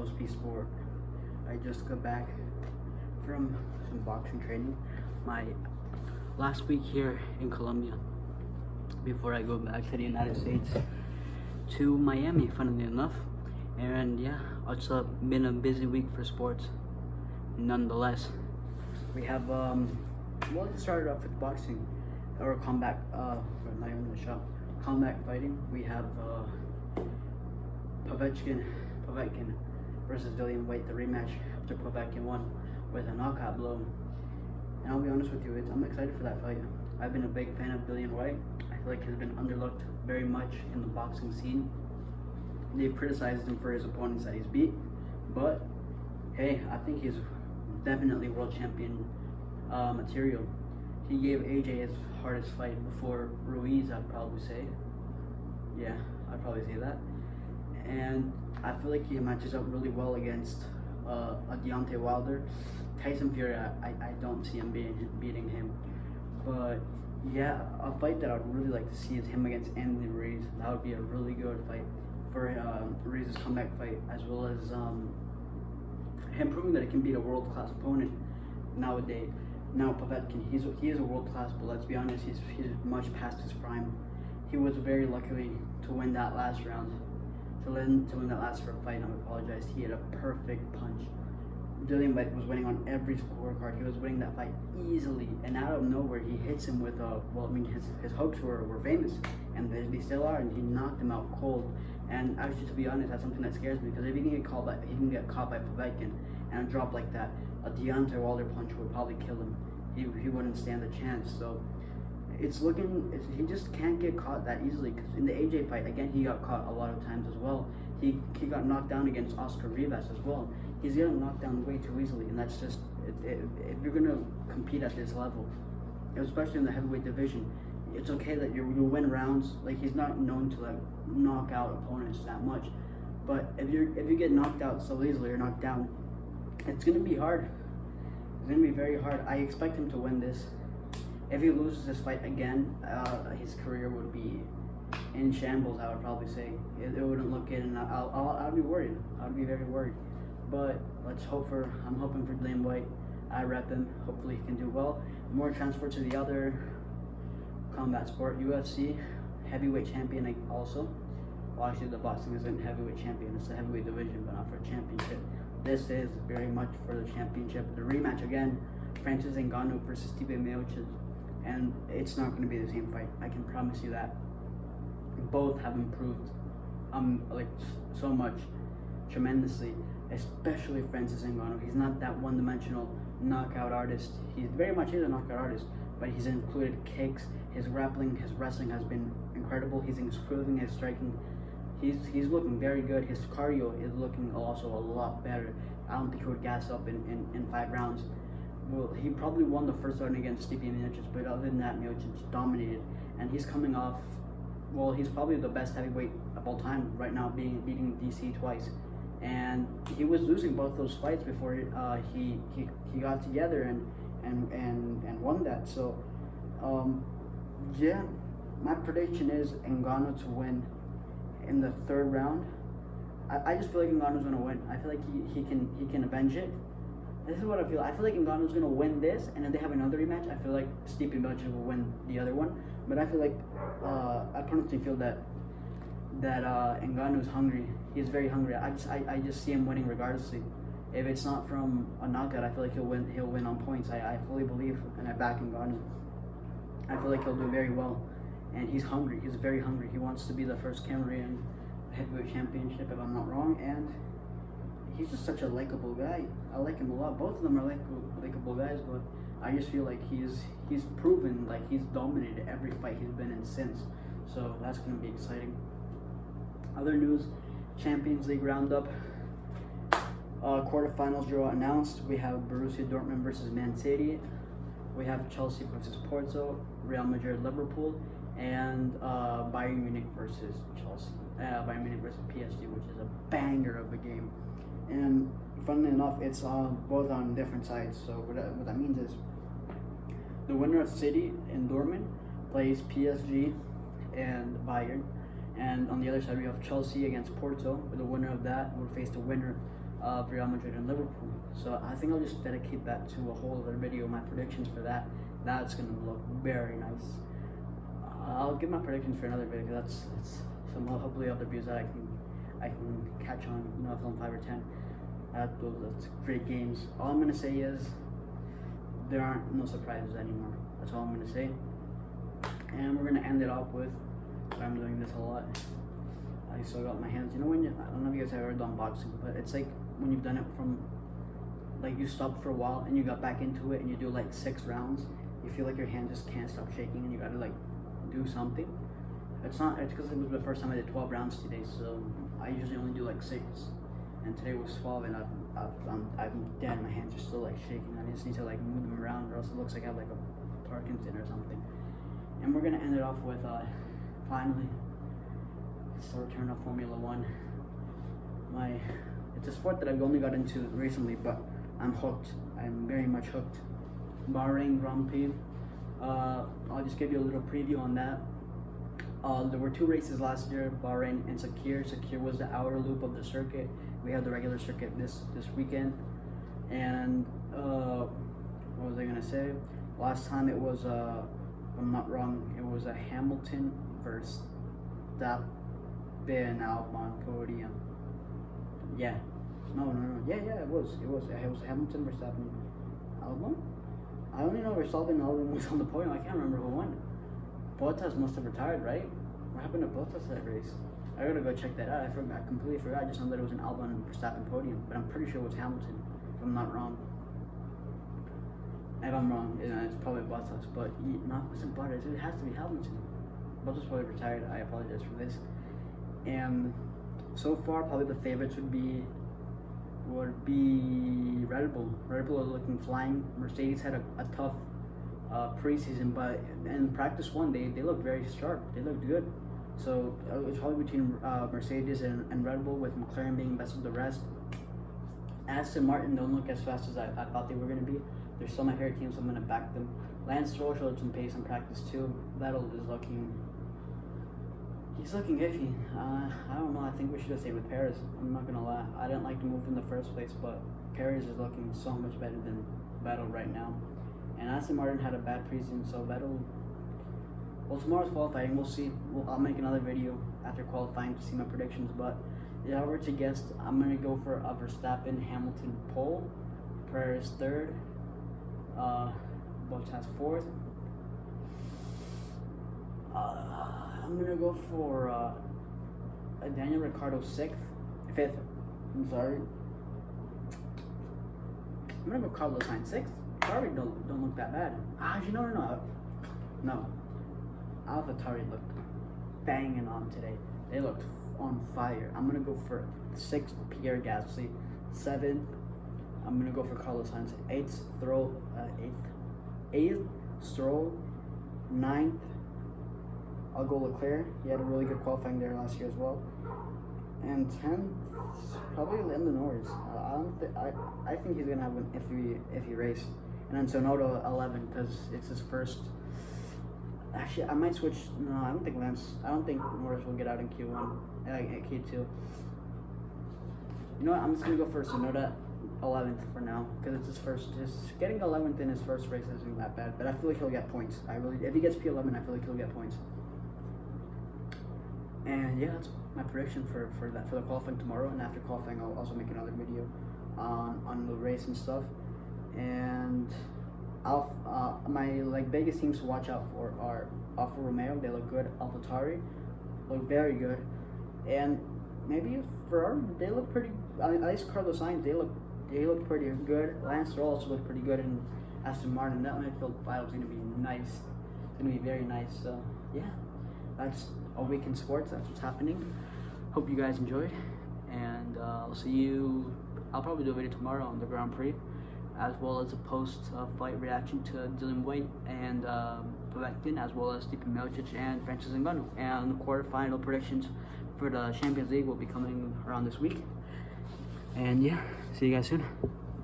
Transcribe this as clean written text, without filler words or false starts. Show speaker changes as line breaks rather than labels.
host P Sport. I just got back from some boxing training. My last week here in Colombia before I go back to the United States to Miami, funnily enough. And yeah, it's been a busy week for sports. Nonetheless, we have well, it started off with boxing or combat. Not even the shop. Combat fighting. We have Povetkin versus Dillian Whyte, the rematch after Povetkin won with a knockout blow. And I'll be honest with you, I'm excited for that fight. I've been a big fan of Dillian Whyte. I feel like he's been underlooked very much in the boxing scene. They've criticized him for his opponents that he's beat, but hey, I think he's definitely world champion material. He gave AJ his hardest fight before Ruiz, I'd probably say. Yeah, I'd probably say that. And I feel like he matches up really well against a Deontay Wilder. Tyson Fury, I don't see him beating him. But yeah, a fight that I'd really like to see is him against Anthony Ruiz. That would be a really good fight for Ruiz's comeback fight, as well as him proving that he can beat a world-class opponent nowadays. Now Povetkin, he is a world-class, but let's be honest, he's much past his prime. He was very lucky to win that last round. To win that last fight, I apologize. He had a perfect punch. Dillian Whyte was winning on every scorecard. He was winning that fight easily, and out of nowhere, he hits him with his hooks were famous, and they still are, and he knocked him out cold. And actually, to be honest, that's something that scares me, because if he can get caught by Povetkin and a drop like that, a Deontay Wilder punch would probably kill him. He wouldn't stand a chance. So he just can't get caught that easily, because in the AJ fight, again, he got caught a lot of times as well. He got knocked down against Oscar Rivas as well. He's getting knocked down way too easily, and that's just, if you're going to compete at this level, especially in the heavyweight division, it's okay that you win rounds. Like, he's not known to like knock out opponents that much, but if you get knocked out so easily or knocked down, it's going to be hard. It's going to be very hard. I expect him to win this. If he loses this fight again, his career would be in shambles, I would probably say. It wouldn't look good, and I'll be worried. I would be very worried. But I'm hoping for Dillian Whyte. I rep him. Hopefully he can do well. More transfer to the other combat sport, UFC, heavyweight champion also. Well, actually, the boxing isn't heavyweight champion. It's the heavyweight division, but not for championship. This is very much for the championship. The rematch again, Francis Ngannou versus Stipe Miocic. And it's not going to be the same fight. I can promise you that. Both have improved, like so much, tremendously. Especially Francis Ngannou. He's not that one-dimensional knockout artist. He very much is a knockout artist, but he's included kicks. His grappling, his wrestling has been incredible. He's improving his striking. He's looking very good. His cardio is looking also a lot better. I don't think he would gas up in 5 rounds. Well, he probably won the first round against Stipe Miocic, but other than that, Miocic dominated, and he's coming off. Well, he's probably the best heavyweight of all time right now, beating DC twice, and he was losing both those fights before he got together and won that. So, yeah, my prediction is Ngannou to win in the 3rd round. I just feel like Ngannou's gonna win. I feel like he can avenge it. This is what I feel. I feel like Ngannou's going to win this, and if they have another rematch, I feel like Stipe Miocic will win the other one. But I feel like, I personally feel that Ngannou's hungry. He's very hungry. I just see him winning regardlessly. If it's not from a knockout, I feel like he'll win on points. I fully believe, and I back Ngannou. I feel like he'll do very well. And he's hungry. He's very hungry. He wants to be the first Cameroonian heavyweight championship, if I'm not wrong. And he's just such a likable guy. I like him a lot. Both of them are likable guys, but I just feel like he's proven like he's dominated every fight he's been in since. So that's going to be exciting. Other news, Champions League roundup. Quarterfinals draw announced. We have Borussia Dortmund versus Man City. We have Chelsea versus Porto, Real Madrid, Liverpool, and Bayern Munich versus Chelsea. Bayern Munich versus PSG, which is a banger of a game. And funnily enough, it's both on different sides. So what that means is the winner of City and Dortmund plays PSG and Bayern, And on the other side, we have Chelsea against Porto. With the winner of that would face the winner of Real Madrid and Liverpool. So I think I'll just dedicate that to a whole other video, my predictions for that. That's going to look very nice. I'll give my predictions for another video, because that's some hopefully other views that I can catch on, you know, if I'm 5 or 10. That's great games. All I'm going to say is there aren't no surprises anymore. That's all I'm going to say. And we're going to end it off with, I'm doing this a lot, I still got my hands, you know, when you, I don't know if you guys have ever done boxing, but it's like when you've done it from, like, you stopped for a while and you got back into it and you do like 6 rounds, you feel like your hand just can't stop shaking and you gotta like do something. It's because it was the first time I did 12 rounds today, so I usually only do like 6, and today was 12, and I'm dead. My hands are still like shaking. I just need to like move them around, or else it looks like I have like a Parkinson or something. And we're gonna end it off with finally, it's the return of Formula One. It's a sport that I've only got into recently, but I'm hooked. I'm very much hooked. Bahrain Grand Prix. I'll just give you a little preview on that. There were 2 races last year, Bahrain and Sakir. Sakir was the hour loop of the circuit. We had the regular circuit this weekend. And what was I gonna say? Last time it was, if I'm not wrong, it was a Hamilton versus Verstappen Albon podium. Yeah. No. Yeah, it was Hamilton versus Albon. I only know Verstappen Albon was on the podium. I can't remember who won. Bottas must have retired, right? What happened to Bottas that race? I gotta go check that out. I completely forgot. I just know that it was an Albon and Verstappen podium, but I'm pretty sure it was Hamilton, if I'm not wrong. If I'm wrong, it's probably Bottas, but it wasn't Bottas. It has to be Hamilton. Bottas probably retired. I apologize for this. And so far, probably the favorites would be Red Bull. Red Bull is looking flying. Mercedes had a tough preseason, but in practice 1, they looked very sharp. They looked good. So it's probably between Mercedes and Red Bull, with McLaren being best of the rest. Aston Martin don't look as fast as I thought they were going to be. They're still my favorite team, so I'm going to back them. Lance Stroll showed some pace in practice too. Vettel is looking... He's looking iffy. I don't know. I think we should have stayed with Perez. I'm not going to lie. I didn't like the move in the first place, but Perez is looking so much better than Vettel right now. And Aston Martin had a bad preseason, so Vettel... Well, tomorrow's qualifying. We'll see. I'll make another video after qualifying to see my predictions, but if I were to guess, I'm going to go for a Verstappen, Hamilton pole, Perez 3rd, Bottas 4th. I'm going to go for a Daniel Ricciardo 5th. I'm sorry. I'm going to go Carlos Sainz 6th. Ferrari don't look that bad. Actually, no. AlphaTauri looked banging on today. They looked on fire. I'm going to go for 6th, Pierre Gasly. 7th, I'm going to go for Carlos Sainz. 8th, Stroll. 9th, I'll go Leclerc. He had a really good qualifying there last year as well. And 10th, probably Lando Norris. I think he's going to have an iffy race. And then Tsunoda 11, because it's his first. Actually, I might switch. No, I don't think Norris will get out in Q1, Q2. You know what? I'm just gonna go for Tsunoda 11th for now, because it's his first. Just getting 11th in his first race isn't that bad, but I feel like he'll get points. If he gets P11, I feel like he'll get points. And yeah, that's my prediction for the qualifying tomorrow. And after qualifying, I'll also make another video on the race and stuff. And my biggest teams to watch out for are Alfa Romeo. They look good. AlphaTauri look very good, and maybe Ferrari. They look pretty. At least Carlos Sainz. They look pretty good. Lance Stroll also looked pretty good in Aston Martin. That midfield battle is going to be nice. It's going to be very nice. So yeah, that's a week in sports. That's what's happening. Hope you guys enjoyed, and I'll see you. I'll probably do a video tomorrow on the Grand Prix, as well as a post-fight reaction to Dillian Whyte and Povetkin, as well as Stipe Miocic and Francis Ngannou. And the quarterfinal predictions for the Champions League will be coming around this week. And yeah, see you guys soon.